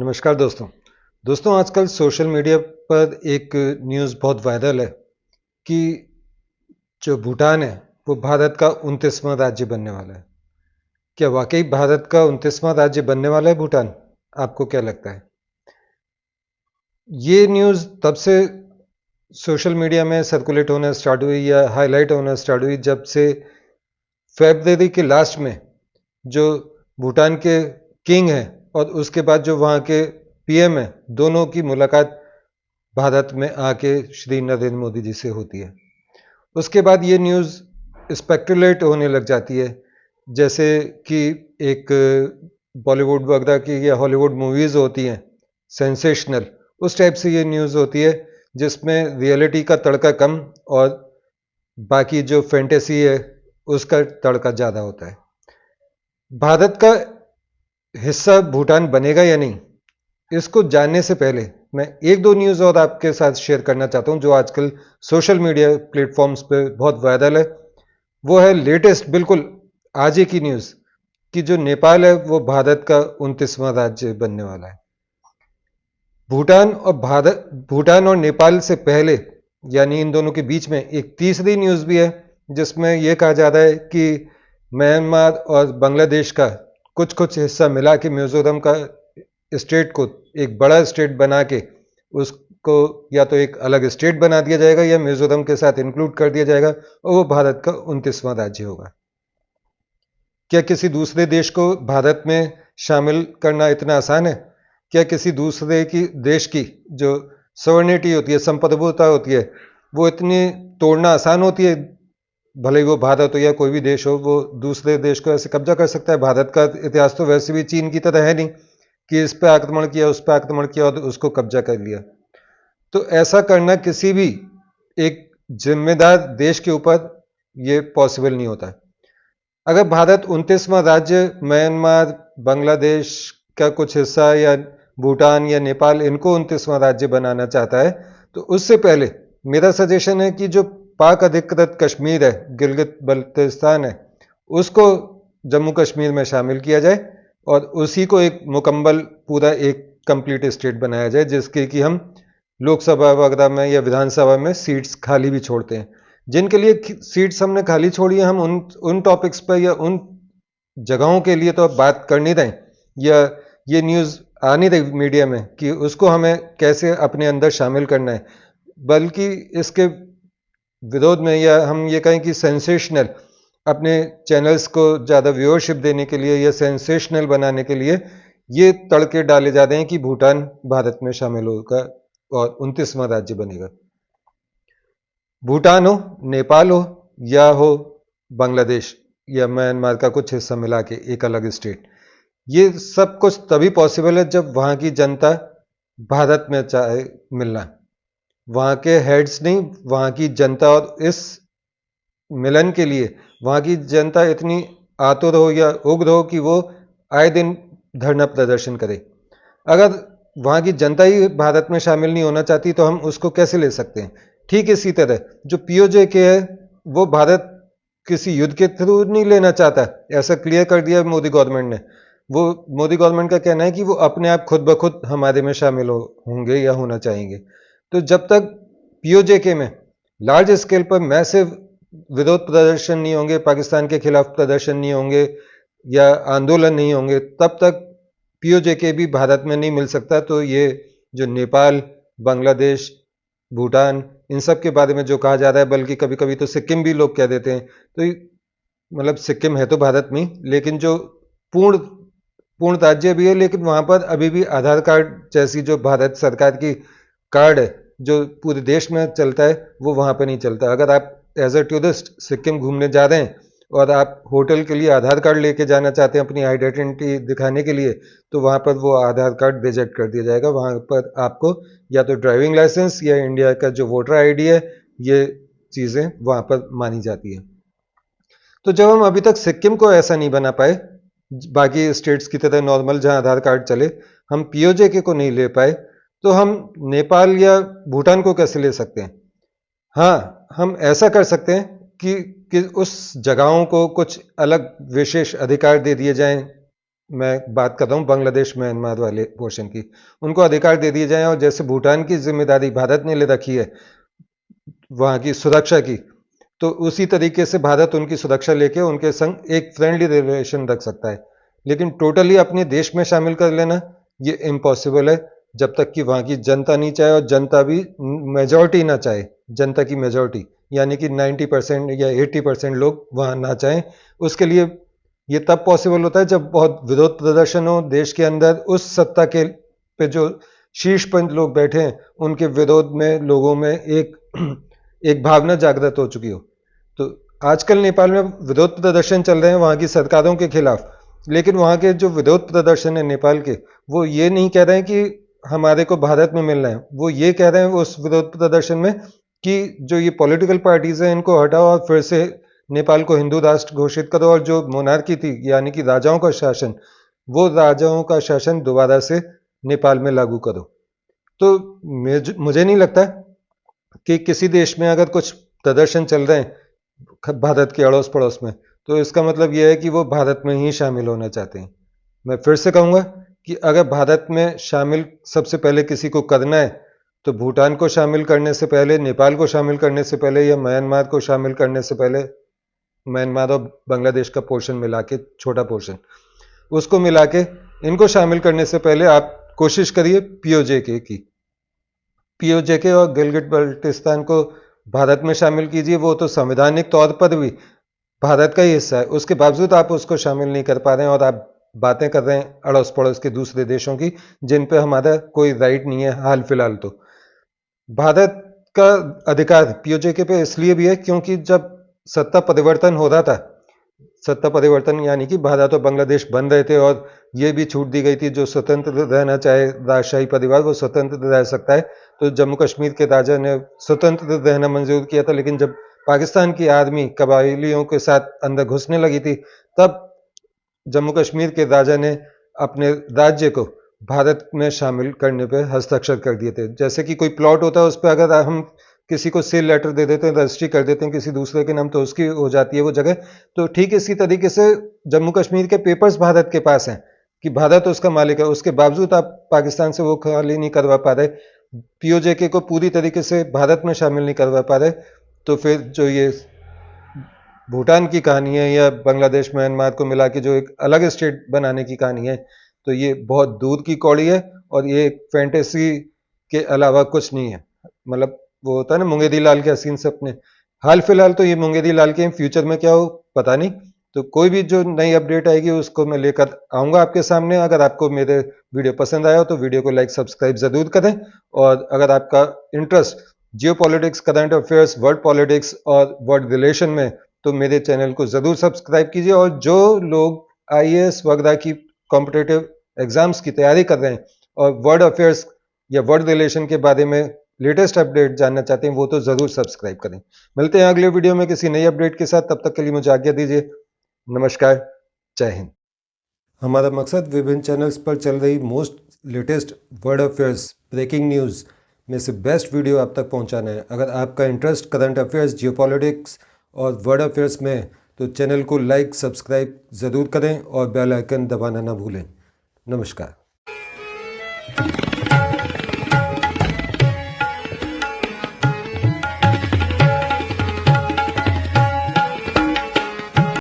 नमस्कार दोस्तों। आजकल सोशल मीडिया पर एक न्यूज़ बहुत वायरल है कि जो भूटान है वो भारत का 29वां राज्य बनने वाला है। क्या वाकई भारत का 29वां राज्य बनने वाला है भूटान? आपको क्या लगता है? ये न्यूज़ तब से सोशल मीडिया में सर्कुलेट होना स्टार्ट हुई या हाईलाइट होना स्टार्ट हुई जब से फरवरी के लास्ट में जो भूटान के किंग हैं और उसके बाद जो वहाँ के पीएम हैं, दोनों की मुलाकात भारत में आके श्री नरेंद्र मोदी जी से होती है। उसके बाद ये न्यूज़ स्पेकुलेट होने लग जाती है, जैसे कि एक बॉलीवुड वगैरह की या हॉलीवुड मूवीज़ होती हैं सेंसेशनल, उस टाइप से ये न्यूज़ होती है जिसमें रियलिटी का तड़का कम और बाकी जो फैंटेसी है उसका तड़का ज़्यादा होता है। भारत का हिस्सा भूटान बनेगा या नहीं, इसको जानने से पहले मैं एक दो न्यूज़ और आपके साथ शेयर करना चाहता हूं जो आजकल सोशल मीडिया प्लेटफॉर्म्स पे बहुत वायरल है। वो है लेटेस्ट, बिल्कुल आज ही की न्यूज़ कि जो नेपाल है वो भारत का 29वां राज्य बनने वाला है। भूटान और नेपाल से पहले यानी इन दोनों के बीच में एक तीसरी न्यूज़ भी है जिसमें यह कहा जा रहा है कि म्यांमार और बांग्लादेश का कुछ कुछ हिस्सा मिला के मिजोरम का स्टेट को एक बड़ा स्टेट बना के उसको या तो एक अलग स्टेट बना दिया जाएगा या मिजोरम के साथ इंक्लूड कर दिया जाएगा और वो भारत का 29वां राज्य होगा। क्या किसी दूसरे देश को भारत में शामिल करना इतना आसान है? क्या किसी दूसरे की देश की जो सॉवरेनिटी होती है, संप्रभुता होती है, वो इतनी तोड़ना आसान होती है? भले ही वो भारत हो या कोई भी देश हो, वो दूसरे देश को ऐसे कब्जा कर सकता है? भारत का इतिहास तो वैसे भी चीन की तरह है नहीं कि इस पर आक्रमण किया, उस पर आक्रमण किया और उसको कब्जा कर लिया। तो ऐसा करना किसी भी एक जिम्मेदार देश के ऊपर ये पॉसिबल नहीं होता। अगर भारत 29वां राज्य म्यांमार, बांग्लादेश का कुछ हिस्सा या भूटान या नेपाल इनको 29वां राज्य बनाना चाहता है तो उससे पहले मेरा सजेशन है कि जो पाक अधिकृत कश्मीर है, गिलगित बल्तिस्तान है, उसको जम्मू कश्मीर में शामिल किया जाए और उसी को एक मुकम्मल पूरा एक कंप्लीट स्टेट बनाया जाए जिसके कि हम लोकसभा वगैरह में या विधानसभा में सीट्स खाली भी छोड़ते हैं। जिनके लिए सीट्स हमने खाली छोड़ी है हम उन टॉपिक्स पर या उन जगहों के लिए तो अब बात कर नहीं रहे या ये न्यूज़ आ नहीं रही मीडिया में कि उसको हमें कैसे अपने अंदर शामिल करना है, बल्कि इसके विरोध में या हम ये कहें कि सेंसेशनल अपने चैनल्स को ज़्यादा व्यूअरशिप देने के लिए या सेंसेशनल बनाने के लिए ये तड़के डाले जा रहे हैं कि भूटान भारत में शामिल होगा और 29वां राज्य बनेगा। भूटान हो, नेपाल हो या हो बांग्लादेश या म्यांमार का कुछ हिस्सा मिला के एक अलग स्टेट, ये सब कुछ तभी पॉसिबल है जब वहाँ की जनता भारत में चाहे मिलना। वहाँ के हेड्स नहीं, वहाँ की जनता। और इस मिलन के लिए वहाँ की जनता इतनी आतुर हो या उग्र हो कि वो आए दिन धरना प्रदर्शन करे। अगर वहाँ की जनता ही भारत में शामिल नहीं होना चाहती तो हम उसको कैसे ले सकते हैं? ठीक इसी तरह जो पीओजे के है वो भारत किसी युद्ध के थ्रू नहीं लेना चाहता, ऐसा क्लियर कर दिया मोदी गवर्नमेंट ने। वो मोदी गवर्नमेंट का कहना है कि वो अपने आप खुद ब खुद हमारे में शामिल होंगे या होना चाहेंगे। तो जब तक पीओजे के में लार्ज स्केल पर मैसिव विरोध प्रदर्शन नहीं होंगे, पाकिस्तान के खिलाफ प्रदर्शन नहीं होंगे या आंदोलन नहीं होंगे, तब तक पीओजे के भी भारत में नहीं मिल सकता। तो ये जो नेपाल, बांग्लादेश, भूटान इन सब के बारे में जो कहा जा रहा है, बल्कि कभी कभी तो सिक्किम भी लोग कह देते हैं, तो मतलब सिक्किम है तो भारत में लेकिन जो पूर्ण राज्य भी है, लेकिन वहां पर अभी भी आधार कार्ड जैसी जो भारत सरकार की कार्ड है जो पूरे देश में चलता है वो वहां पर नहीं चलता। अगर आप एज अ टूरिस्ट सिक्किम घूमने जा रहे हैं और आप होटल के लिए आधार कार्ड लेके जाना चाहते हैं अपनी आइडेंटिटी दिखाने के लिए, तो वहाँ पर वो आधार कार्ड रिजेक्ट कर दिया जाएगा। वहाँ पर आपको या तो ड्राइविंग लाइसेंस या इंडिया का जो वोटर आईडी है, ये चीज़ें वहाँ पर मानी जाती है। तो जब हम अभी तक सिक्किम को ऐसा नहीं बना पाए, बाकी स्टेट्स की तरह नॉर्मल जहाँ आधार कार्ड चले, हम पीओजे के को नहीं ले पाए, तो हम नेपाल या भूटान को कैसे ले सकते हैं? हाँ, हम ऐसा कर सकते हैं कि उस जगहों को कुछ अलग विशेष अधिकार दे दिए जाएं मैं बात कर रहा हूँ बांग्लादेश म्यांमार वाले पोर्शन की, उनको अधिकार दे दिए जाएं। और जैसे भूटान की जिम्मेदारी भारत ने ले रखी है वहाँ की सुरक्षा की, तो उसी तरीके से भारत उनकी सुरक्षा लेके उनके संग एक फ्रेंडली रिलेशन रख सकता है। लेकिन टोटली अपने देश में शामिल कर लेना ये इम्पॉसिबल है, जब तक कि वहाँ की जनता नहीं चाहे और जनता भी मेजॉरिटी ना चाहे। जनता की मेजॉरिटी यानी कि 90% या 80% लोग वहाँ ना चाहें। उसके लिए ये तब पॉसिबल होता है जब बहुत विरोध प्रदर्शन हो देश के अंदर, उस सत्ता के पे जो शीर्ष पर लोग बैठे हैं उनके विरोध में लोगों में एक भावना जागृत हो चुकी हो। तो आजकल नेपाल में विरोध प्रदर्शन चल रहे हैं वहाँ की सरकारों के खिलाफ, लेकिन वहाँ के जो विरोध प्रदर्शन है नेपाल के, वो ये नहीं कह रहे हैं कि हमारे को भारत में मिलना है। वो ये कह रहे हैं उस विरोध प्रदर्शन में कि जो ये पॉलिटिकल पार्टीज हैं इनको हटाओ और फिर से नेपाल को हिंदू राष्ट्र घोषित करो, और जो मोनार्की थी यानी कि राजाओं का शासन, वो राजाओं का शासन दोबारा से नेपाल में लागू करो। तो मुझे नहीं लगता कि किसी देश में अगर कुछ प्रदर्शन चल रहे हैं भारत के अड़ोस पड़ोस में, तो इसका मतलब यह है कि वो भारत में ही शामिल होना चाहते हैं। मैं फिर से कहूँगा कि अगर भारत में शामिल सबसे पहले किसी को करना है तो भूटान को शामिल करने से पहले, नेपाल को शामिल करने से पहले, या म्यांमार को शामिल करने से पहले, म्यांमार और बांग्लादेश का पोर्शन मिला के, छोटा पोर्शन उसको मिला के, इनको शामिल करने से पहले आप कोशिश करिए पीओजेके की। पीओजेके और गिलगिट बल्टिस्तान को भारत में शामिल कीजिए। वो तो संवैधानिक तौर पर भी भारत का ही हिस्सा है, उसके बावजूद आप उसको शामिल नहीं कर पा रहे हैं और आप बातें कर रहे हैं अड़ोस पड़ोस के दूसरे देशों की जिन पे हमारा कोई राइट नहीं है हाल फिलहाल। तो भारत का अधिकार पीओजेके पे इसलिए भी है क्योंकि जब सत्ता परिवर्तन हो रहा था, सत्ता परिवर्तन यानी कि भारत और बांग्लादेश बन रहे थे और ये भी छूट दी गई थी जो स्वतंत्र रहना चाहे राजशाही परिवार वो स्वतंत्र रह सकता है। तो जम्मू कश्मीर के राजा ने स्वतंत्र रहना मंजूर किया था, लेकिन जब पाकिस्तान की आर्मी कबाइलियों के साथ अंदर घुसने लगी थी तब जम्मू कश्मीर के राजा ने अपने राज्य को भारत में शामिल करने पर हस्ताक्षर कर दिए थे। जैसे कि कोई प्लॉट होता है उस पर अगर हम किसी को सेल लेटर दे देते हैं, रजिस्ट्री कर देते हैं किसी दूसरे के नाम, तो उसकी हो जाती है वो जगह। तो ठीक इसी तरीके से जम्मू कश्मीर के पेपर्स भारत के पास हैं कि भारत उसका मालिक है, उसके बावजूद आप पाकिस्तान से वो खाली नहीं करवा पा रहे, पीओजेके को पूरी तरीके से भारत में शामिल नहीं करवा पा रहे। तो फिर जो ये भूटान की कहानी है या बांग्लादेश म्यांमार को मिला के जो एक अलग स्टेट बनाने की कहानी है, तो ये बहुत दूर की कौड़ी है और ये एक फैंटेसी के अलावा कुछ नहीं है। मतलब वो होता है ना मुंगेरी लाल के हसीन सपने, हाल फिलहाल तो ये मुंगेरी लाल के, फ्यूचर में क्या हो पता नहीं। तो कोई भी जो नई अपडेट आएगी उसको मैं लेकर आऊंगा आपके सामने। अगर आपको मेरे वीडियो पसंद आया हो तो वीडियो को लाइक सब्सक्राइब जरूर करें, और अगर आपका इंटरेस्ट जियो politics, current affairs, world politics और वर्ल्ड रिलेशन में, तो मेरे चैनल को जरूर सब्सक्राइब कीजिए। और जो लोग आईएएस वगैरह की कॉम्पिटिटिव एग्जाम्स की तैयारी कर रहे हैं और वर्ल्ड अफेयर्स या वर्ल्ड रिलेशन के बारे में लेटेस्ट अपडेट जानना चाहते हैं, वो तो जरूर सब्सक्राइब करें। मिलते हैं अगले वीडियो में किसी नई अपडेट के साथ, तब तक के लिए मुझे आज्ञा दीजिए। नमस्कार, जय हिंद। हमारा मकसद विभिन्न चैनल्स पर चल रही most latest world affairs, breaking news में से बेस्ट वीडियो आप तक पहुंचाना है। अगर आपका इंटरेस्ट करंट अफेयर्स, जियोपॉलिटिक्स और वर्ल्ड अफेयर्स में है तो चैनल को लाइक सब्सक्राइब ज़रूर करें और बेल आइकन दबाना ना भूलें। नमस्कार।